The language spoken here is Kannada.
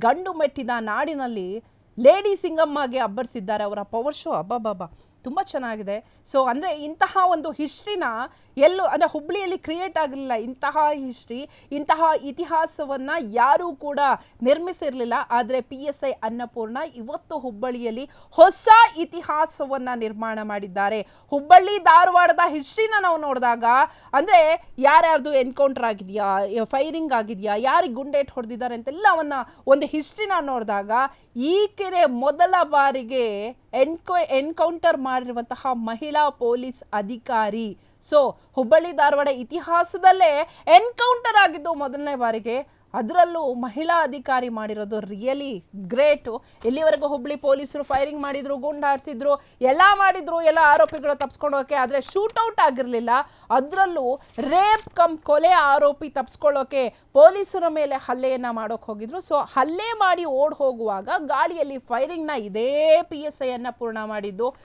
ಗಂಡು ಮೆಟ್ಟಿದ ನಾಡಿನಲ್ಲಿ ಲೇಡಿ ಸಿಂಗಮ್ಮಗೆ ಅಬ್ಬರಿಸಿದ್ದಾರೆ ಅವರ ಪವರ್ ಶೋ. ಅಬ್ಬಬ್ಬಬ್ಬ ತುಂಬ ಚೆನ್ನಾಗಿದೆ. ಸೊ ಅಂದರೆ ಇಂತಹ ಒಂದು ಹಿಸ್ಟ್ರಿನ ಎಲ್ಲೂ ಅಂದರೆ ಹುಬ್ಬಳ್ಳಿಯಲ್ಲಿ ಕ್ರಿಯೇಟ್ ಆಗಿರಲಿಲ್ಲ. ಇಂತಹ ಹಿಸ್ಟ್ರಿ, ಇಂತಹ ಇತಿಹಾಸವನ್ನು ಯಾರೂ ಕೂಡ ನಿರ್ಮಿಸಿರಲಿಲ್ಲ. ಆದರೆ PSI ಅನ್ನಪೂರ್ಣ ಇವತ್ತು ಹುಬ್ಬಳ್ಳಿಯಲ್ಲಿ ಹೊಸ ಇತಿಹಾಸವನ್ನು ನಿರ್ಮಾಣ ಮಾಡಿದ್ದಾರೆ. ಹುಬ್ಬಳ್ಳಿ ಧಾರವಾಡದ ಹಿಸ್ಟ್ರಿನ ನಾವು ನೋಡಿದಾಗ ಅಂದರೆ ಯಾರ್ಯಾರ್ದು ಎನ್ಕೌಂಟರ್ ಆಗಿದೆಯಾ, ಫೈರಿಂಗ್ ಆಗಿದೆಯಾ, ಯಾರಿಗೆ ಗುಂಡೇಟ್ ಹೊಡೆದಿದ್ದಾರೆ ಅಂತೆಲ್ಲವನ್ನು ಒಂದು ಹಿಸ್ಟ್ರಿನ ನೋಡಿದಾಗ ಈಕೆನೆ ಮೊದಲ ಬಾರಿಗೆ ಎನ್ಕೌಂಟರ್ ಮಾಡಿರುವಂತಹ ಮಹಿಳಾ ಪೊಲೀಸ್ ಅಧಿಕಾರಿ. ಸೊ ಹುಬ್ಬಳ್ಳಿ ಧಾರವಾಡ ಇತಿಹಾಸದಲ್ಲೇ ಎನ್ಕೌಂಟರ್ ಆಗಿದ್ದು ಮೊದಲನೇ ಬಾರಿಗೆ, ಅದರಲ್ಲೂ ಮಹಿಳಾ ಅಧಿಕಾರಿ ಮಾಡಿರೋದು ರಿಯಲಿ ಗ್ರೇಟು. ಇಲ್ಲಿವರೆಗೂ ಹುಬ್ಬಳ್ಳಿ ಪೊಲೀಸರು ಫೈರಿಂಗ್ ಮಾಡಿದ್ರು, ಗುಂಡಾಡಿಸಿದ್ರು, ಎಲ್ಲ ಮಾಡಿದ್ರು, ಎಲ್ಲ ಆರೋಪಿಗಳು ತಪ್ಸ್ಕೊಂಡು ಹೋಗೋಕ್ಕೆ. ಆದರೆ ಶೂಟೌಟ್ ಆಗಿರಲಿಲ್ಲ. ಅದರಲ್ಲೂ ರೇಪ್ ಕೊಲೆ ಆರೋಪಿ ತಪ್ಸ್ಕೊಳ್ಳೋಕೆ ಪೊಲೀಸರ ಮೇಲೆ ಹಲ್ಲೆಯನ್ನು ಮಾಡೋಕೆ ಹೋಗಿದ್ರು. ಸೊ ಹಲ್ಲೆ ಮಾಡಿ ಓಡ್ ಹೋಗುವಾಗ ಗಾಳಿಯಲ್ಲಿ ಫೈರಿಂಗ್ನ ಇದೇ PSI ಅನ್ನಪೂರ್ಣ ಮಾಡಿದ್ದು.